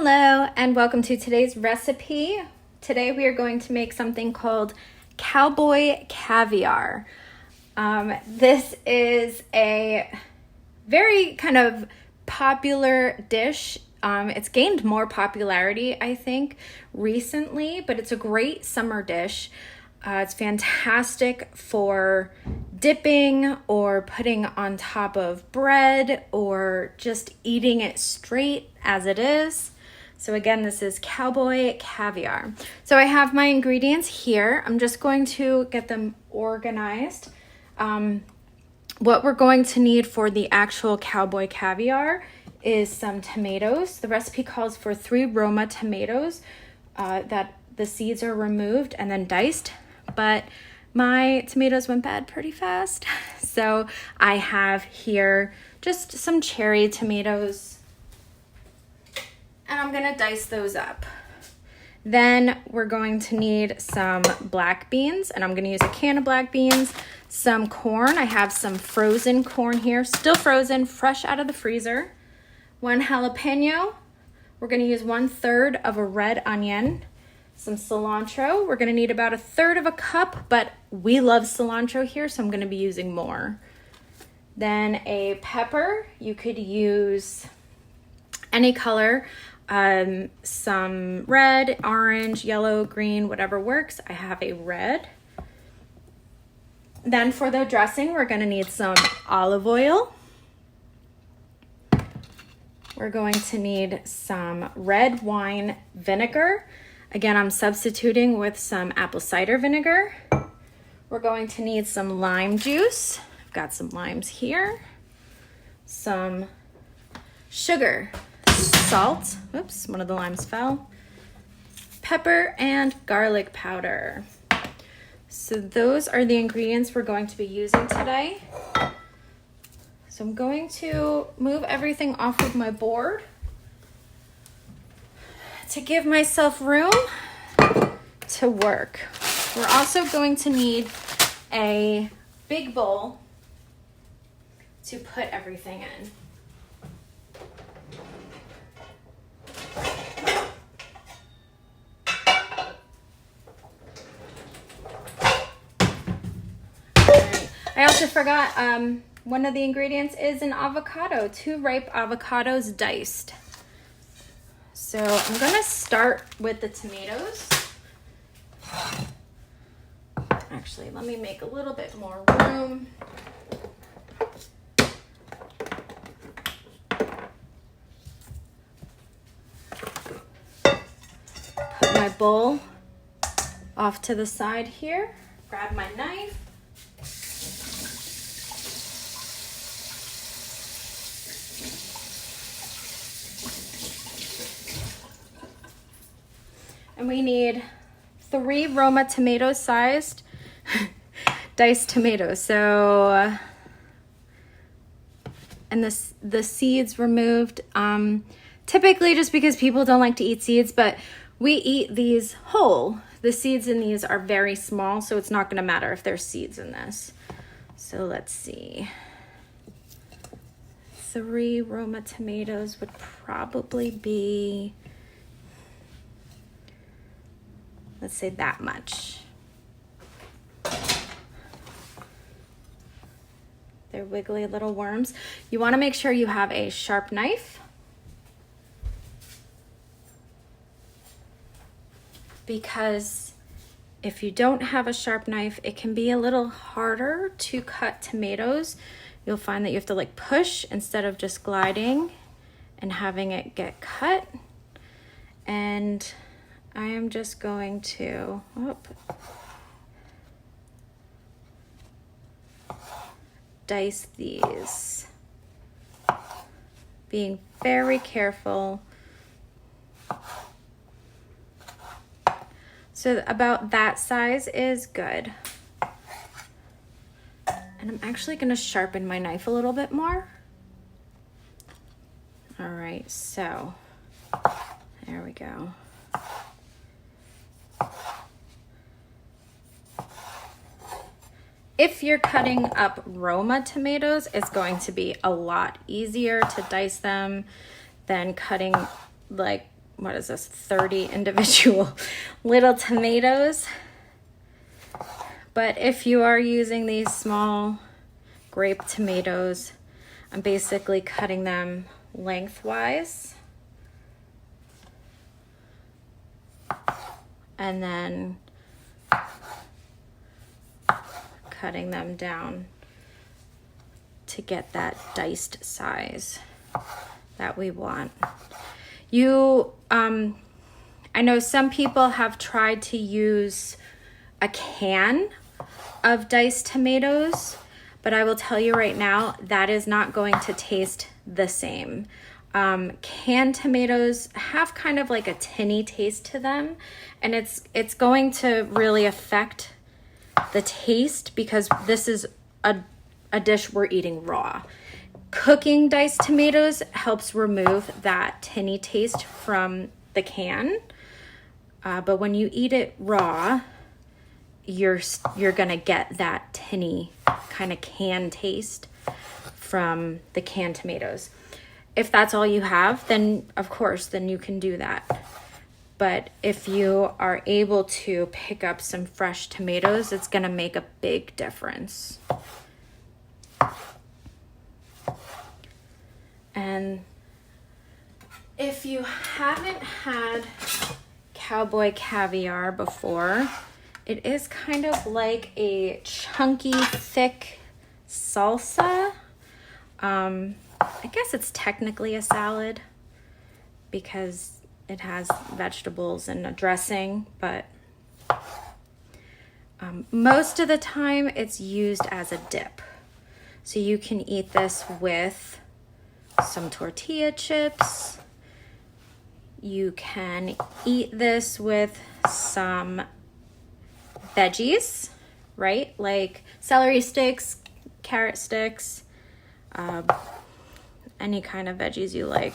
Hello and welcome to today's recipe. Today we are going to make something called Cowboy Caviar. This is a very kind of popular dish. It's gained more popularity, I think, recently, but it's a great summer dish. It's fantastic for dipping or putting on top of bread or just eating it straight as it is. So again, this is Cowboy Caviar. So I have my ingredients here. I'm just going to get them organized. What we're going to need for the actual Cowboy Caviar is some tomatoes. The recipe calls for 3 Roma tomatoes that the seeds are removed and then diced. But my tomatoes went bad pretty fast. So I have here just some cherry tomatoes. And I'm gonna dice those up. Then we're going to need some black beans, and I'm gonna use a can of black beans, some corn. I have some frozen corn here, still frozen, fresh out of the freezer. 1 jalapeno. We're gonna use 1/3 of a red onion. Some cilantro. We're gonna need about 1/3 of a cup, but we love cilantro here, so I'm gonna be using more. Then a pepper. You could use any color. Some red, orange, yellow, green, whatever works. I have a red. Then for the dressing, we're gonna need some olive oil. We're going to need some red wine vinegar. Again, I'm substituting with some apple cider vinegar. We're going to need some lime juice. I've got some limes here. Some sugar. Salt, oops, one of the limes fell, pepper, and garlic powder. So those are the ingredients we're going to be using today. So I'm going to move everything off of my board to give myself room to work. We're also going to need a big bowl to put everything in. I also forgot one of the ingredients is an avocado, 2 ripe avocados diced. So I'm gonna start with the tomatoes. Actually, let me make a little bit more room. Put my bowl off to the side here. Grab my knife. And we need 3 Roma tomato sized diced tomatoes. So, and the seeds removed, typically just because people don't like to eat seeds, but we eat these whole. The seeds in these are very small, so it's not gonna matter if there's seeds in this. So let's see. 3 Roma tomatoes would probably be, let's say that much. They're wiggly little worms. You want to make sure you have a sharp knife, because if you don't have a sharp knife, it can be a little harder to cut tomatoes. You'll find that you have to like push instead of just gliding and having it get cut. And I am just going to dice these, being very careful. So about that size is good. And I'm actually going to sharpen my knife a little bit more. All right, so there we go. If you're cutting up Roma tomatoes, it's going to be a lot easier to dice them than cutting like what is this, 30 individual little tomatoes. But if you are using these small grape tomatoes, I'm basically cutting them lengthwise and then cutting them down to get that diced size that we want. I know some people have tried to use a can of diced tomatoes, but I will tell you right now, that is not going to taste the same. Canned tomatoes have kind of like a tinny taste to them, and it's going to really affect the taste because this is a dish we're eating raw. Cooking diced tomatoes helps remove that tinny taste from the can, but when you eat it raw, you're gonna get that tinny kind of can taste from the canned tomatoes. If that's all you have, then of course, then you can do that. But if you are able to pick up some fresh tomatoes, it's gonna make a big difference. And if you haven't had Cowboy Caviar before, it is kind of like a chunky, thick salsa. I guess it's technically a salad because it has vegetables and a dressing, but most of the time it's used as a dip. So you can eat this with some tortilla chips. You can eat this with some veggies, right? Like celery sticks, carrot sticks, any kind of veggies you like.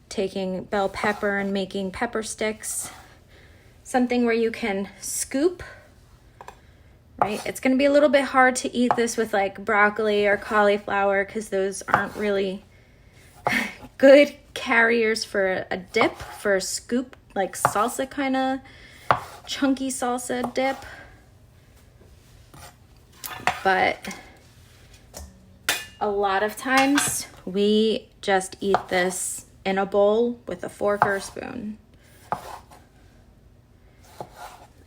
Taking bell pepper and making pepper sticks. Something where you can scoop, right? It's going to be a little bit hard to eat this with like broccoli or cauliflower because those aren't really good carriers for a dip, for a scoop, like salsa kind of chunky salsa dip. But a lot of times we just eat this in a bowl with a fork or a spoon.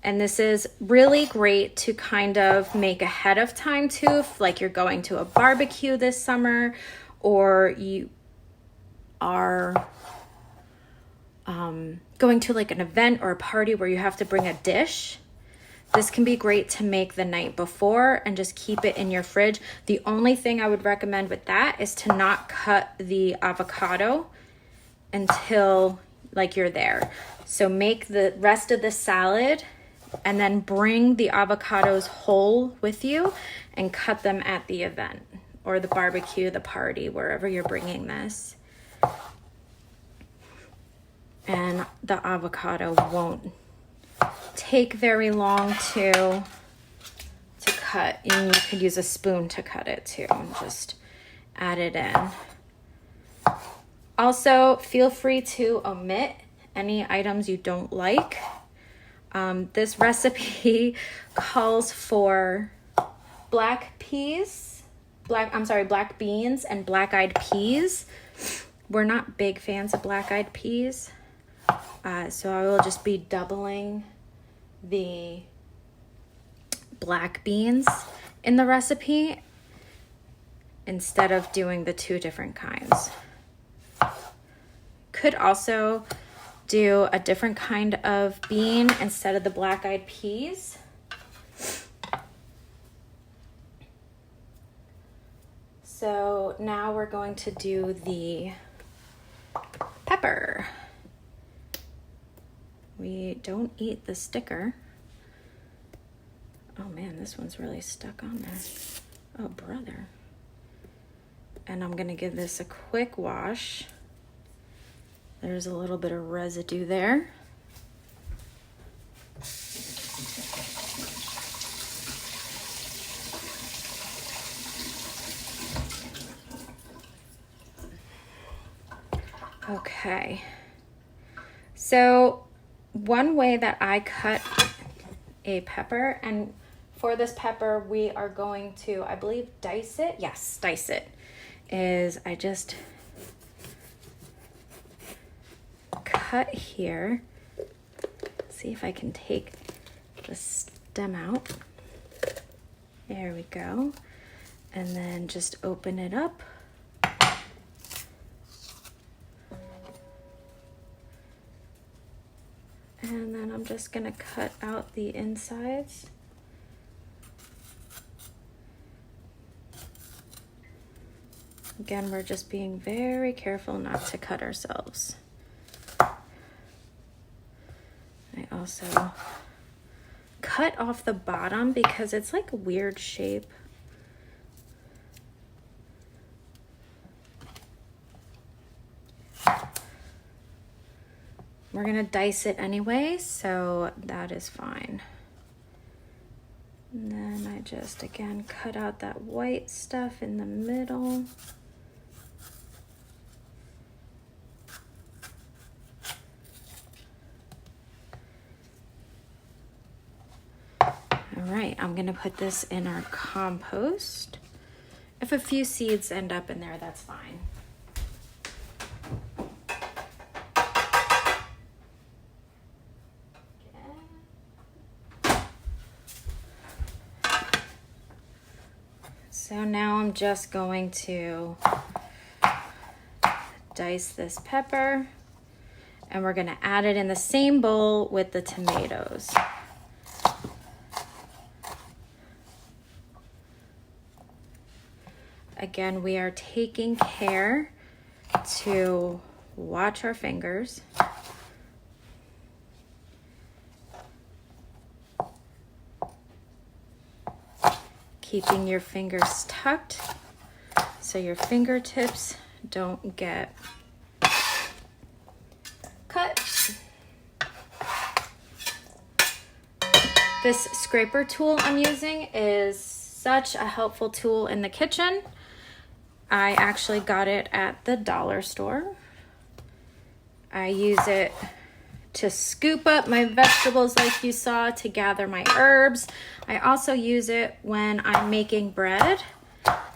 And this is really great to kind of make ahead of time too, if like you're going to a barbecue this summer or you are going to like an event or a party where you have to bring a dish. This can be great to make the night before and just keep it in your fridge. The only thing I would recommend with that is to not cut the avocado until like you're there. So make the rest of the salad and then bring the avocados whole with you and cut them at the event or the barbecue, the party, wherever you're bringing this. And the avocado won't take very long to cut, and you could use a spoon to cut it too and just add it in. Also, feel free to omit any items you don't like. This recipe calls for black beans and black-eyed peas. We're not big fans of black-eyed peas. So I will just be doubling the black beans in the recipe instead of doing the two different kinds. Could also do a different kind of bean instead of the black-eyed peas. So now we're going to do the pepper. We don't eat the sticker. Oh man, this one's really stuck on there. Oh brother. And I'm gonna give this a quick wash. There's a little bit of residue there. Okay. So one way that I cut a pepper, and for this pepper we are going to, I believe, dice it. Yes, dice it. Is I just cut here. See if I can take the stem out. There we go. And then just open it up. And then I'm just gonna cut out the insides. Again, we're just being very careful not to cut ourselves. I also cut off the bottom because it's like a weird shape. We're gonna dice it anyway, so that is fine. And then I just, again, cut out that white stuff in the middle. All right, I'm gonna put this in our compost. If a few seeds end up in there, that's fine. So now I'm just going to dice this pepper, and we're gonna add it in the same bowl with the tomatoes. Again, we are taking care to watch our fingers. Keeping your fingers tucked so your fingertips don't get cut. This scraper tool I'm using is such a helpful tool in the kitchen. I actually got it at the dollar store. I use it to scoop up my vegetables like you saw, to gather my herbs. I also use it when I'm making bread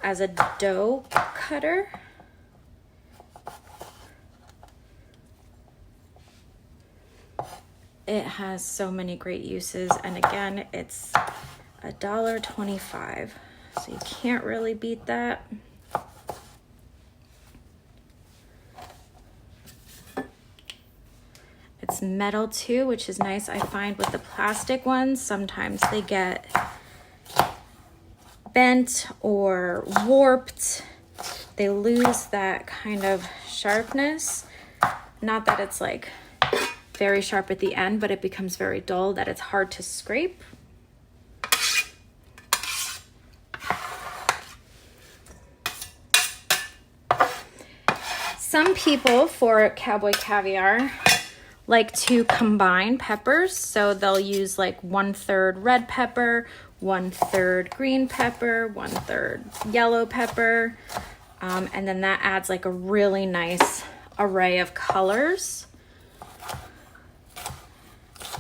as a dough cutter. It has so many great uses, and again, it's $1.25, so you can't really beat that. It's metal too, which is nice. I find with the plastic ones, sometimes they get bent or warped. They lose that kind of sharpness. Not that it's like very sharp at the end, but it becomes very dull, that it's hard to scrape. Some people for Cowboy Caviar like to combine peppers, so they'll use like 1/3 red pepper, 1/3 green pepper, 1/3 yellow pepper, and then that adds like a really nice array of colors.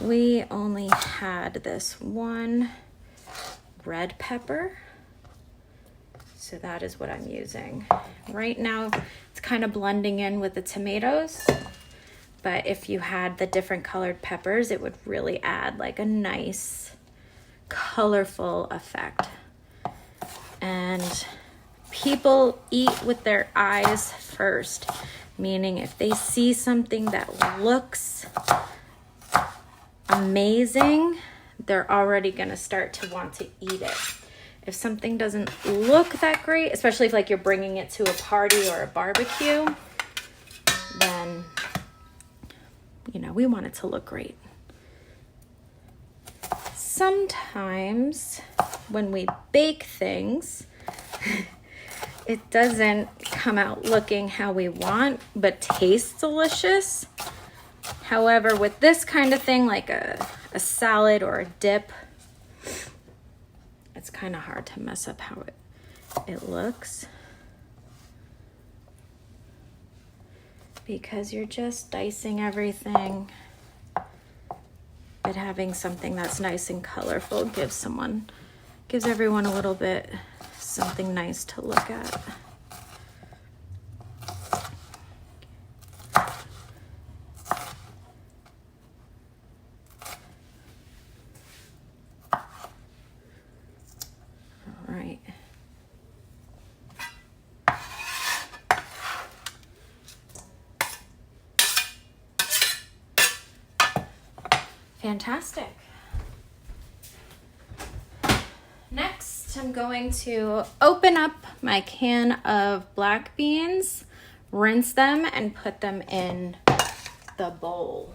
We only had this one red pepper, so that is what I'm using. Right now it's kind of blending in with the tomatoes, but if you had the different colored peppers, it would really add like a nice colorful effect. And people eat with their eyes first, meaning if they see something that looks amazing, they're already gonna start to want to eat it. If something doesn't look that great, especially if like you're bringing it to a party or a barbecue, then we want it to look great. Sometimes when we bake things, it doesn't come out looking how we want, but tastes delicious. However, with this kind of thing, like a salad or a dip, it's kind of hard to mess up how it looks. because you're just dicing everything. But having something that's nice and colorful gives everyone a little bit something nice to look at. All right. Fantastic. Next, I'm going to open up my can of black beans, rinse them, and put them in the bowl.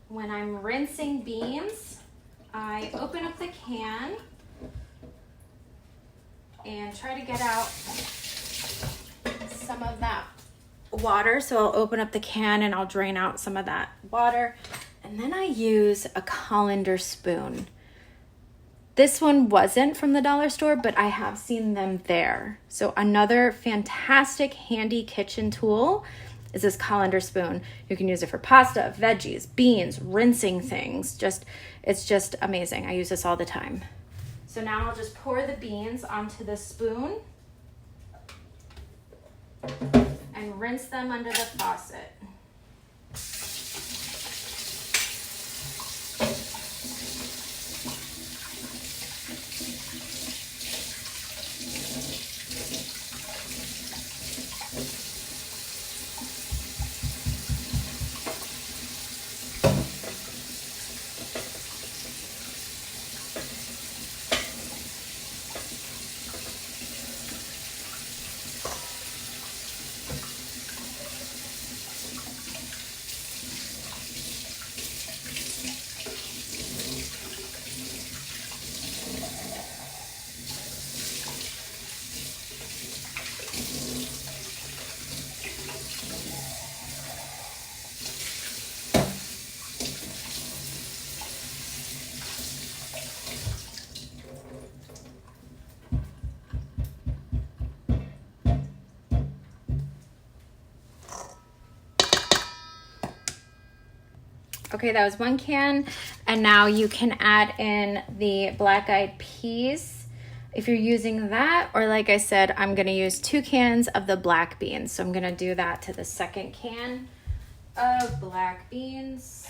When I'm rinsing beans, I open up the can and try to get out some of that water. So I'll open up the can and I'll drain out some of that water. And then I use a colander spoon. This one wasn't from the dollar store, but I have seen them there. So another fantastic handy kitchen tool is this colander spoon. You can use it for pasta, veggies, beans, rinsing things. It's just amazing. I use this all the time. So now I'll just pour the beans onto the spoon and rinse them under the faucet. Okay, that was one can, and now you can add in the black-eyed peas if you're using that, or like I said, I'm gonna use 2 cans of the black beans. So I'm gonna do that to the second can of black beans.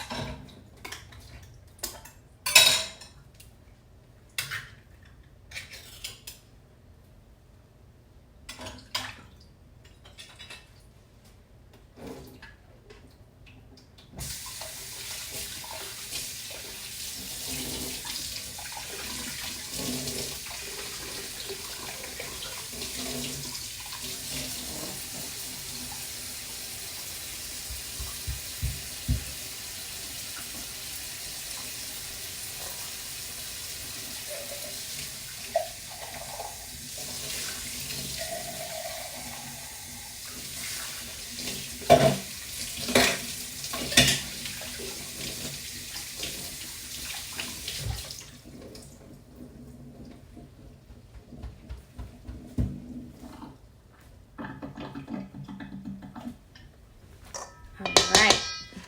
All right,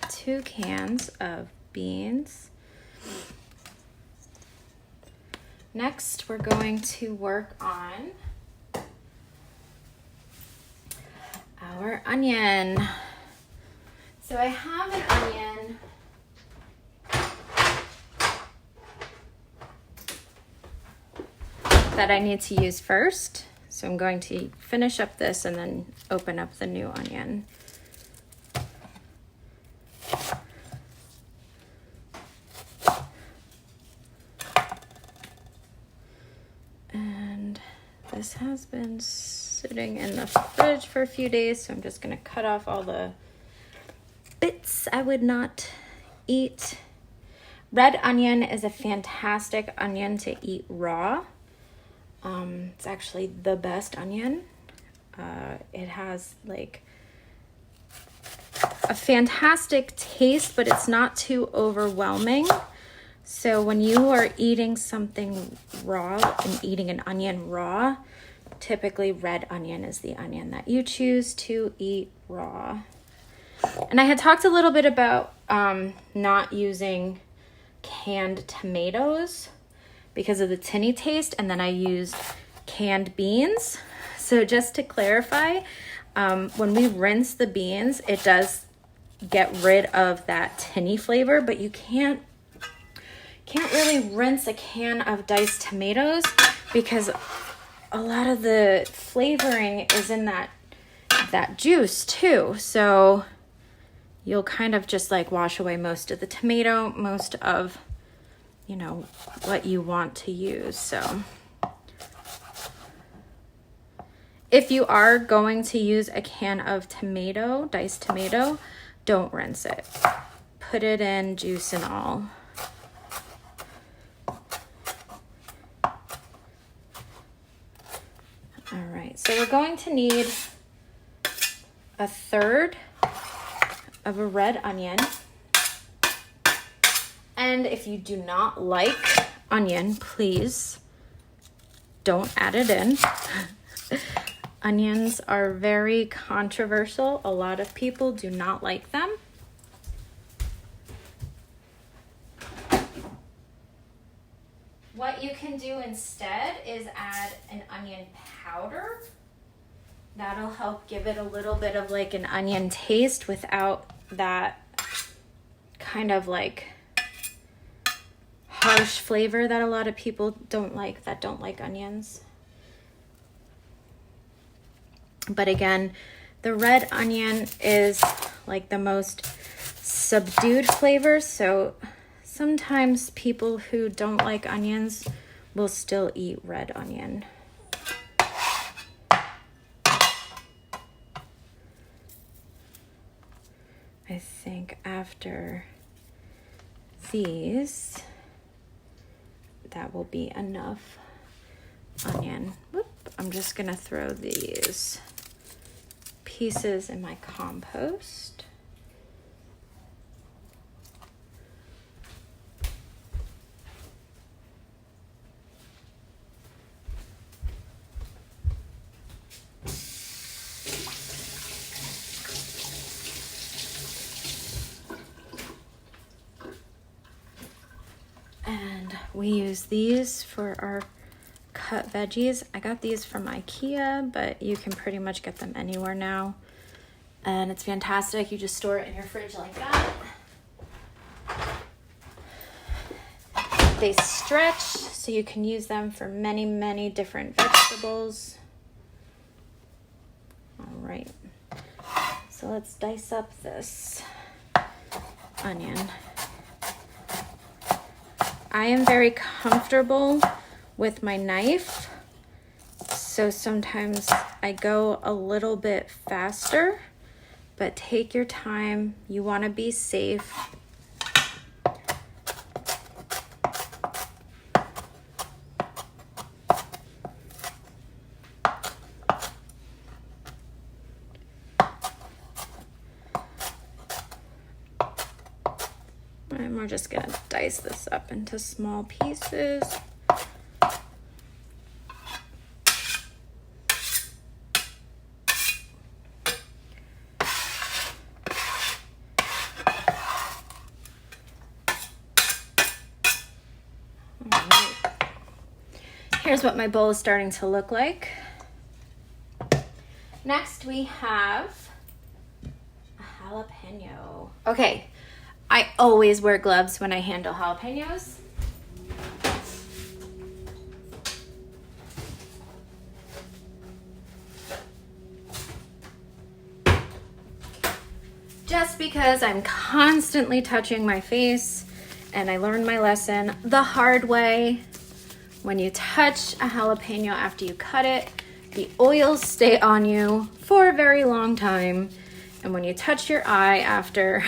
2 cans of beans. Next, we're going to work on our onion. So I have an onion that I need to use first. So I'm going to finish up this and then open up the new onion. And this has been sitting in the fridge for a few days, so I'm just gonna cut off all the bits I would not eat. Red onion is a fantastic onion to eat raw. It's actually the best onion. It has like a fantastic taste, but it's not too overwhelming. So when you are eating something raw and eating an onion raw, typically red onion is the onion that you choose to eat raw. And I had talked a little bit about not using canned tomatoes because of the tinny taste, and then I used canned beans. So just to clarify, when we rinse the beans, it does get rid of that tinny flavor, but you can't really rinse a can of diced tomatoes because a lot of the flavoring is in that juice too. So you'll kind of just like wash away most of the tomato, most of, you know, what you want to use. So if you are going to use a can of tomato, diced tomato, don't rinse it. Put it in juice and all. All right, so we're going to need 1/3 of a red onion. And if you do not like onion, please don't add it in. Onions are very controversial. A lot of people do not like them. What you can do instead is add an onion powder. That'll help give it a little bit of like an onion taste without that kind of like harsh flavor that a lot of people don't like, that don't like onions. But again, the red onion is like the most subdued flavor, so sometimes people who don't like onions will still eat red onion. I think after these, that will be enough onion. Whoop. I'm just gonna throw these pieces in my compost. And we use these for our cut veggies. I got these from IKEA, but you can pretty much get them anywhere now. And it's fantastic. You just store it in your fridge like that. They stretch, so you can use them for many, many different vegetables. All right. So let's dice up this onion. I am very comfortable with my knife, so sometimes I go a little bit faster, but take your time. You want to be safe. And we're just gonna dice this up into small pieces. Here's what my bowl is starting to look like. Next we have a jalapeno. Okay, I always wear gloves when I handle jalapenos. Just because I'm constantly touching my face, and I learned my lesson the hard way. When you touch a jalapeno after you cut it, the oils stay on you for a very long time. And when you touch your eye after,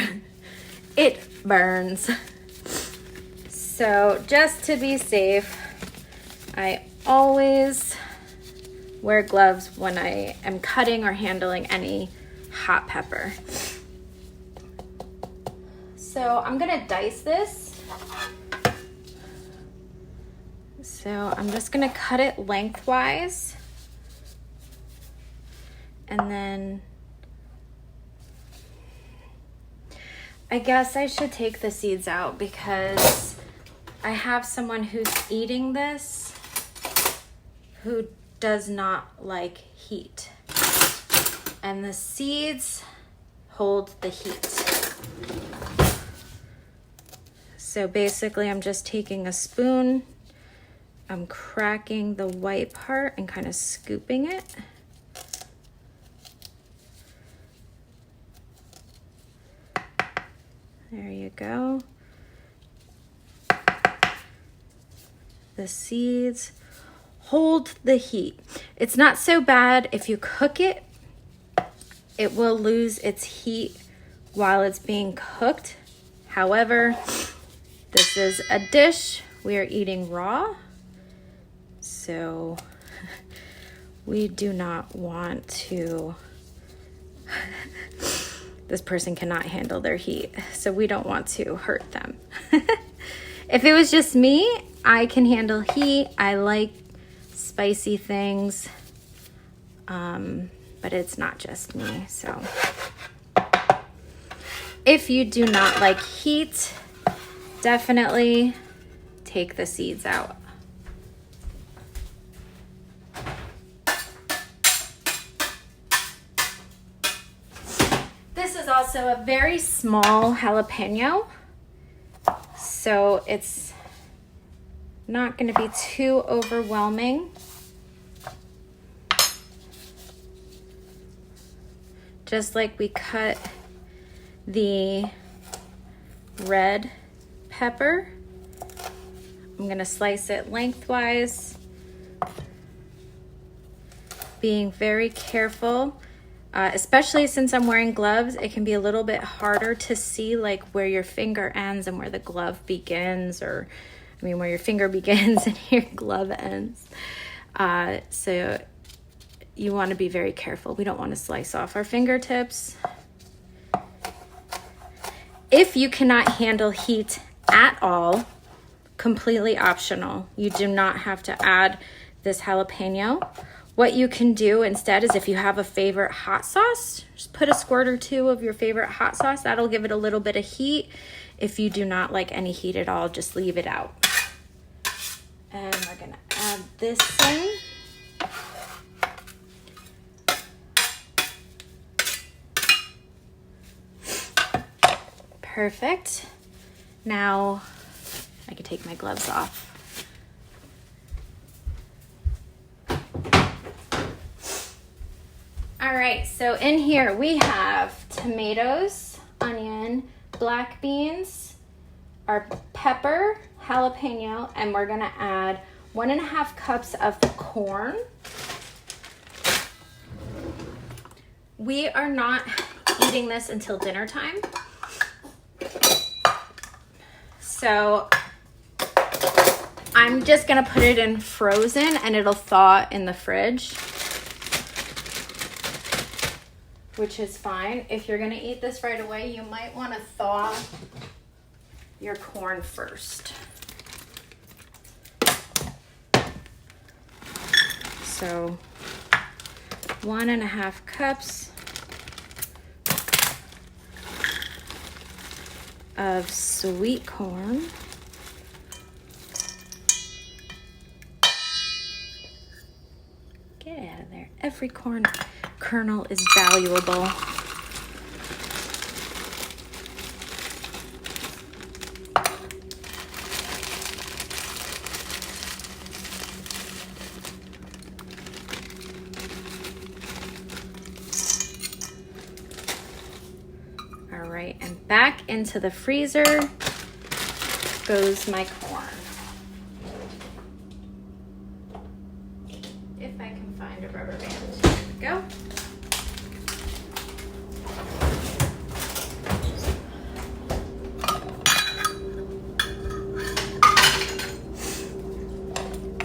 it burns. So just to be safe, I always wear gloves when I am cutting or handling any hot pepper. So I'm gonna dice this So I'm just gonna cut it lengthwise, and then I guess I should take the seeds out because I have someone who's eating this who does not like heat, and the seeds hold the heat. So basically I'm just taking a spoon, I'm cracking the white part and kind of scooping it. There you go. The seeds hold the heat. It's not so bad if you cook it. It will lose its heat while it's being cooked. However, this is a dish we are eating raw, so we do not want to, this person cannot handle their heat, so we don't want to hurt them. If it was just me, I can handle heat. I like spicy things, but it's not just me. So if you do not like heat, definitely take the seeds out. This is also a very small jalapeno, so it's not going to be too overwhelming. Just like we cut the red pepper, I'm going to slice it lengthwise, being very careful. Especially since I'm wearing gloves, it can be a little bit harder to see like where your finger ends and where the glove begins, or I mean where your finger begins and your glove ends. So you want to be very careful. We don't want to slice off our fingertips. If you cannot handle heat at all, completely optional. You do not have to add this jalapeno. What you can do instead is if you have a favorite hot sauce, just put a squirt or two of your favorite hot sauce. That'll give it a little bit of heat. If you do not like any heat at all, just leave it out. And we're gonna add this in. Perfect. Now I can take my gloves off. All right, so in here we have tomatoes, onion, black beans, our pepper, jalapeno, and we're gonna add 1.5 cups of the corn. We are not eating this until dinner time. So I'm just gonna put it in frozen and it'll thaw in the fridge, which is fine. If you're gonna eat this right away, you might wanna thaw your corn first. So 1.5 cups of sweet corn. Get out of there. Every corn kernel is valuable. All right, and back into the freezer goes my corn. If I can find a rubber band. There we go.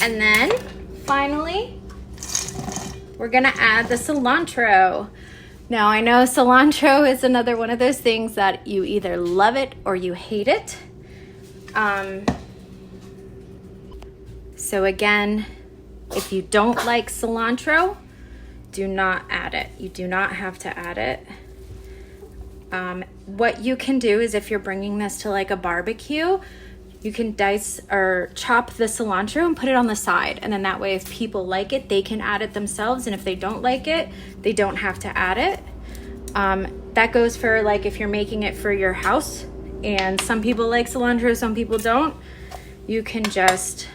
And then finally, we're gonna add the cilantro. Now I know cilantro is another one of those things that you either love it or you hate it. So again, if you don't like cilantro, do not add it. You do not have to add it. What you can do is if you're bringing this to like a barbecue, you can dice or chop the cilantro and put it on the side. And then that way, if people like it, they can add it themselves. And if they don't like it, they don't have to add it. That goes for like if you're making it for your house and some people like cilantro, some people don't, you can just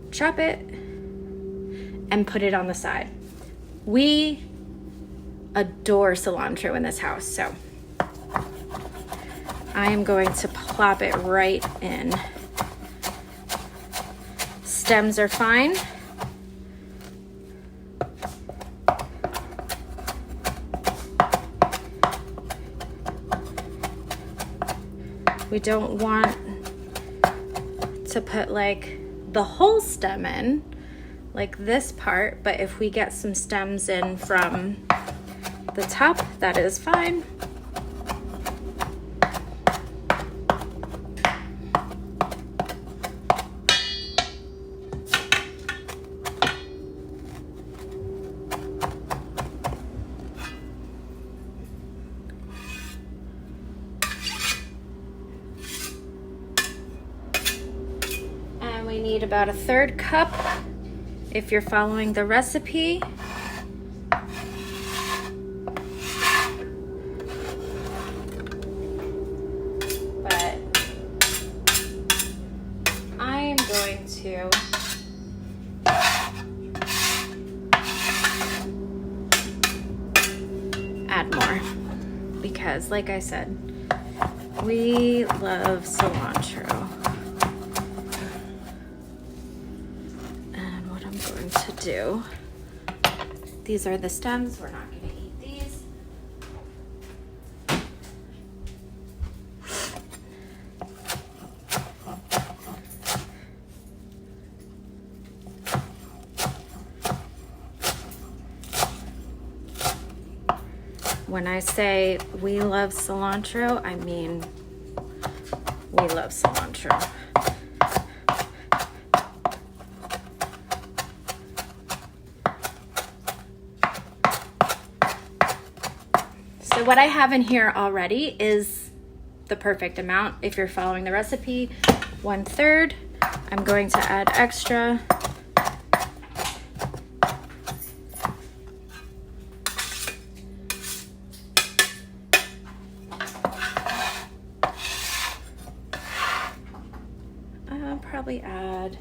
chop it and put it on the side. We adore cilantro in this house, so I am going to plop it right in. Stems are fine. We don't want to put like the whole stem in, like this part, but if we get some stems in from the top, that is fine. And we need about a 1/3 cup if you're following the recipe. To add more because, like I said, we love cilantro. And what I'm going to do, these are the stems, we're not going to eat these. When I say we love cilantro, I mean we love cilantro. So what I have in here already is the perfect amount. If you're following the recipe, 1/3. I'm going to add extra. I'll probably add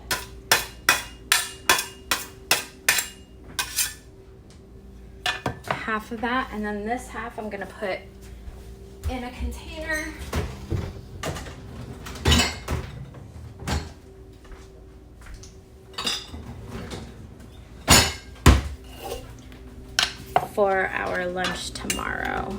half of that, and then this half I'm gonna put in a container. For our lunch tomorrow.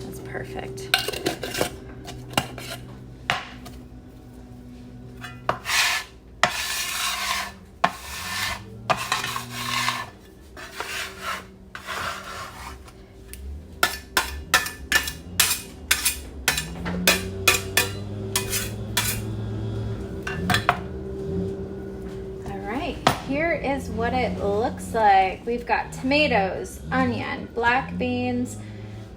That's perfect. Here is what it looks like. We've got tomatoes, onion, black beans,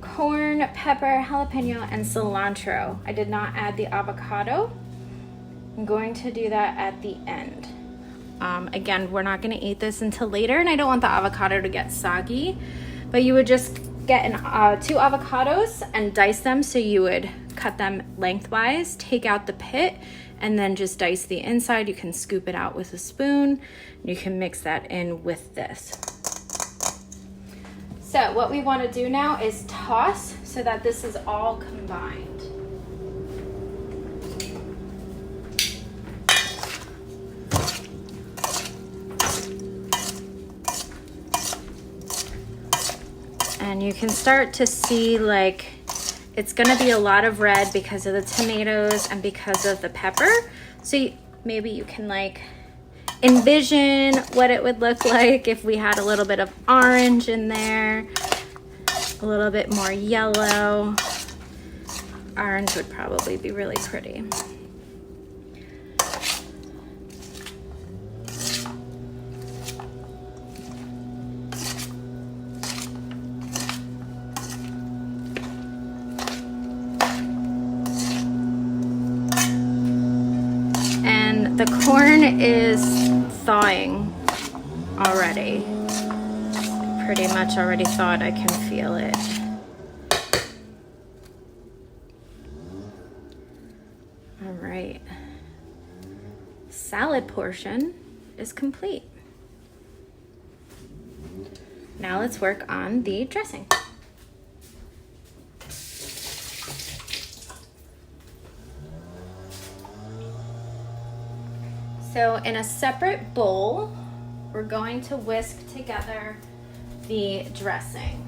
corn, pepper, jalapeno, and cilantro. I did not add the avocado. I'm going to do that at the end. Again, we're not going to eat this until later, and I don't want the avocado to get soggy, but you would just get 2 avocados and dice them. So you would cut them lengthwise, take out the pit, and then just dice the inside. You can scoop it out with a spoon. You can mix that in with this. So what we want to do now is toss so that this is all combined. And you can start to see like it's gonna be a lot of red because of the tomatoes and because of the pepper. So maybe you can like envision what it would look like if we had a little bit of orange in there, a little bit more yellow. Orange would probably be really pretty. And the corn is thawing already. Pretty much already thawed. I can feel it. All right. Salad portion is complete. Now let's work on the dressing. So in a separate bowl, we're going to whisk together the dressing.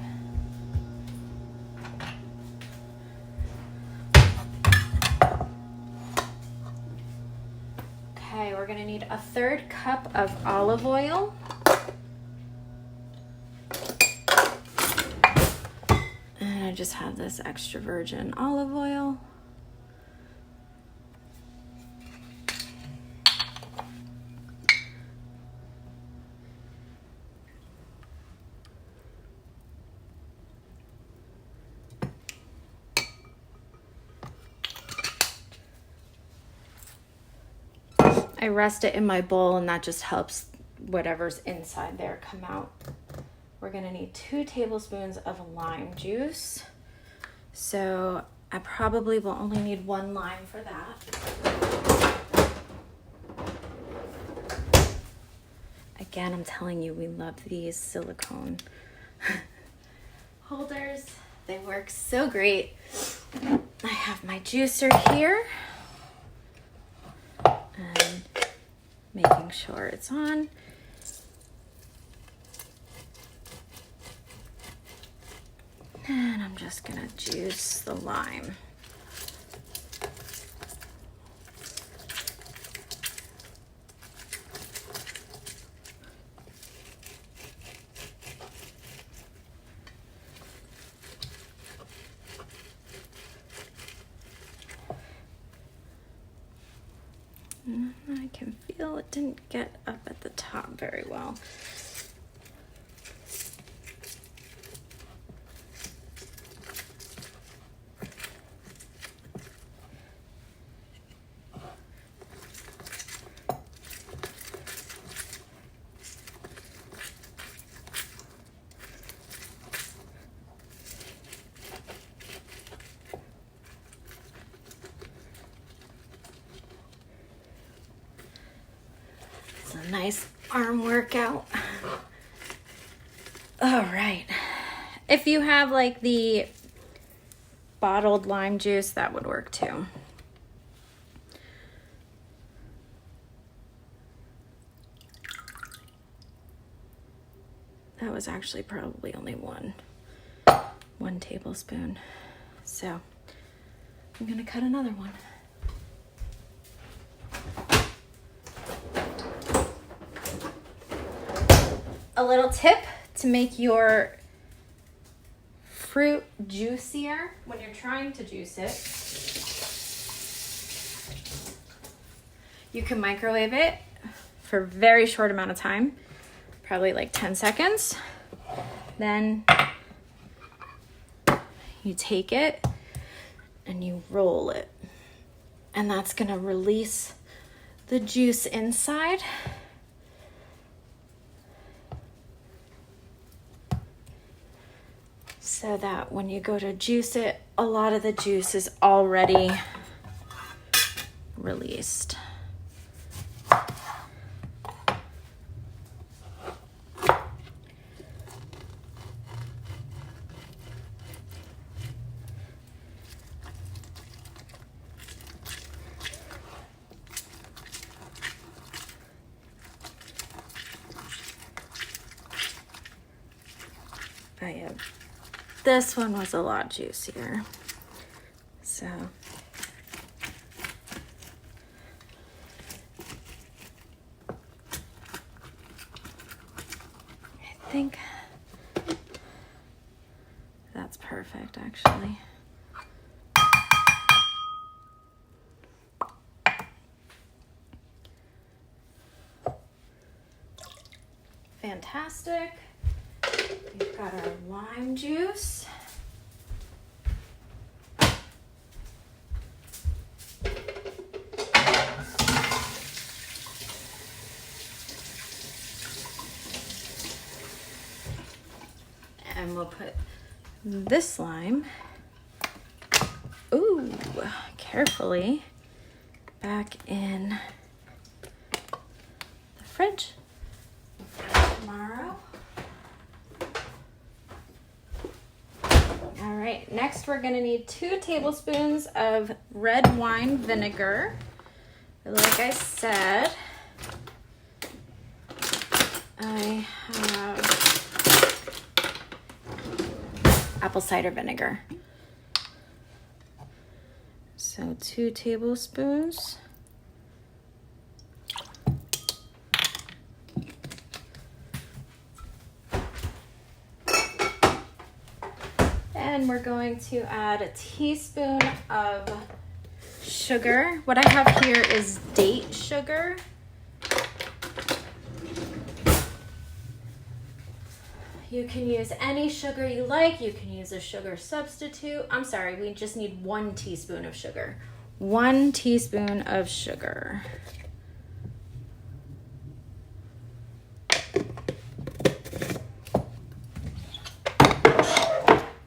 Okay, we're gonna need a 1/3 cup of olive oil. And I just have this extra virgin olive oil. I rest it in my bowl, and that just helps whatever's inside there come out. We're gonna need 2 tablespoons of lime juice. So I probably will only need 1 lime for that. Again, I'm telling you, we love these silicone holders. They work so great. I have my juicer here. And making sure it's on. And I'm just gonna juice the lime. I can feel it didn't get up at the top very well. A nice arm workout. All right. If you have like the bottled lime juice, that would work too. That was actually probably only one tablespoon. So I'm gonna cut another one. A little tip to make your fruit juicier when you're trying to juice it. You can microwave it for a very short amount of time, probably like 10 seconds. Then you take it and you roll it. And that's gonna release the juice inside. So that when you go to juice it, a lot of the juice is already released. This one was a lot juicier. So think that's perfect, actually. Fantastic. We've got our lime juice. And we'll put this lime, ooh, carefully back in the fridge tomorrow. All right, next we're gonna need 2 tablespoons of red wine vinegar. Like I said, I have apple cider vinegar. So 2 tablespoons. And we're going to add a teaspoon of sugar. What I have here is date sugar. You can use any sugar you like. You can use a sugar substitute. I'm sorry, we just need 1 teaspoon of sugar. 1 teaspoon of sugar.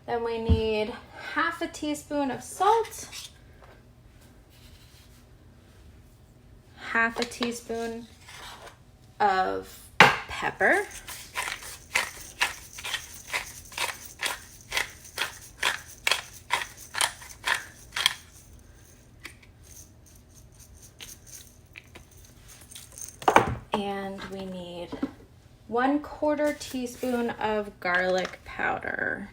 Then we need half a teaspoon of salt. Half a teaspoon of pepper. And we need 1/4 teaspoon of garlic powder.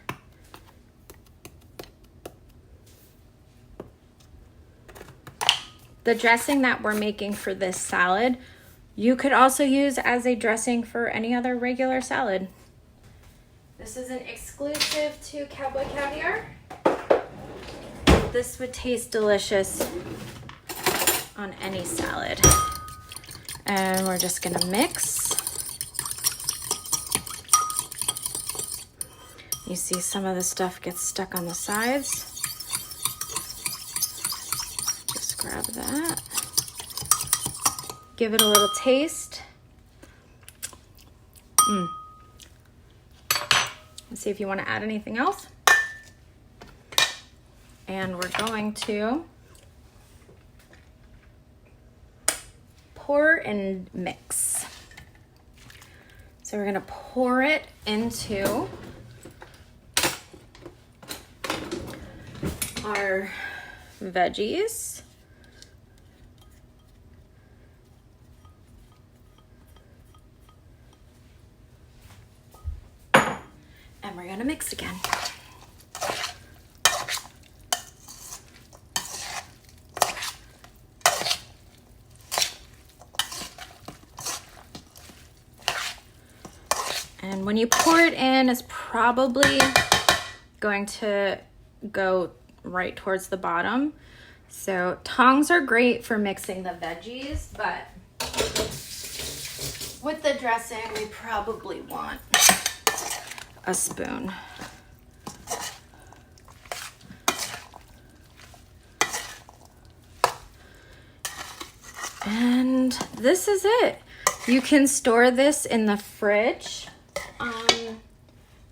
The dressing that we're making for this salad, you could also use as a dressing for any other regular salad. This is an exclusive to Cowboy Caviar. This would taste delicious on any salad. And we're just gonna mix. You see some of the stuff gets stuck on the sides. Just grab that. Give it a little taste. Let's see if you want to add anything else. And we're going to pour and mix. So we're gonna pour it into our veggies. And we're gonna mix again. And when you pour it in, it's probably going to go right towards the bottom. So tongs are great for mixing the veggies, but with the dressing, we probably want a spoon. And this is it. You can store this in the fridge.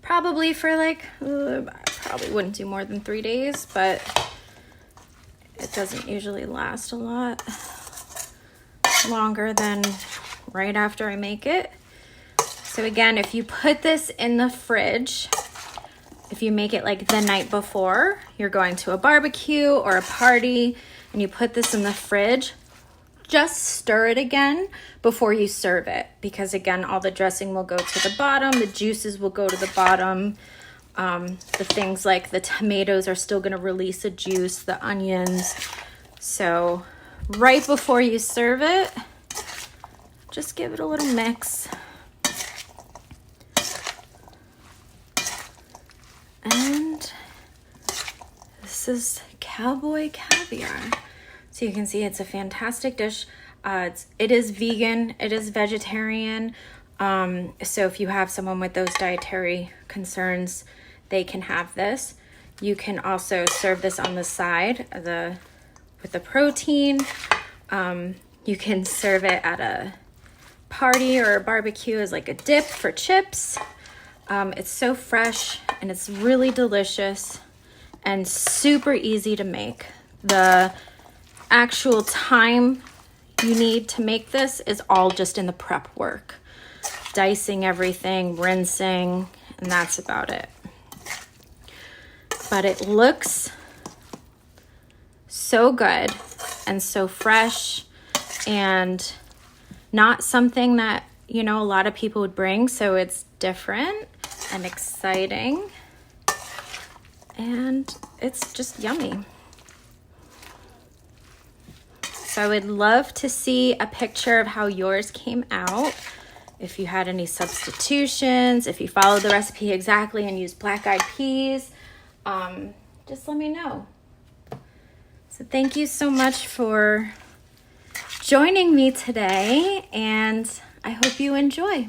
Probably for like, probably wouldn't do more than 3 days, but it doesn't usually last a lot longer than right after I make it. So again, if you put this in the fridge, if you make it like the night before, you're going to a barbecue or a party, and you put this in the fridge, just stir it again before you serve it, because again, all the dressing will go to the bottom, the juices will go to the bottom. The things like the tomatoes are still gonna release a juice, the onions. So right before you serve it, just give it a little mix. This is Cowboy Caviar. So you can see it's a fantastic dish. It is vegan, it is vegetarian. So if you have someone with those dietary concerns, they can have this. You can also serve this on the side with the protein. You can serve it at a party or a barbecue as like a dip for chips. It's so fresh and it's really delicious and super easy to make. The actual time you need to make this is all just in the prep work. Dicing everything, rinsing, and that's about it. But it looks so good and so fresh and not something that, you know, a lot of people would bring. So it's different and exciting and it's just yummy. So I would love to see a picture of how yours came out. If you had any substitutions, if you followed the recipe exactly and used black-eyed peas, just let me know. So thank you so much for joining me today, and I hope you enjoy.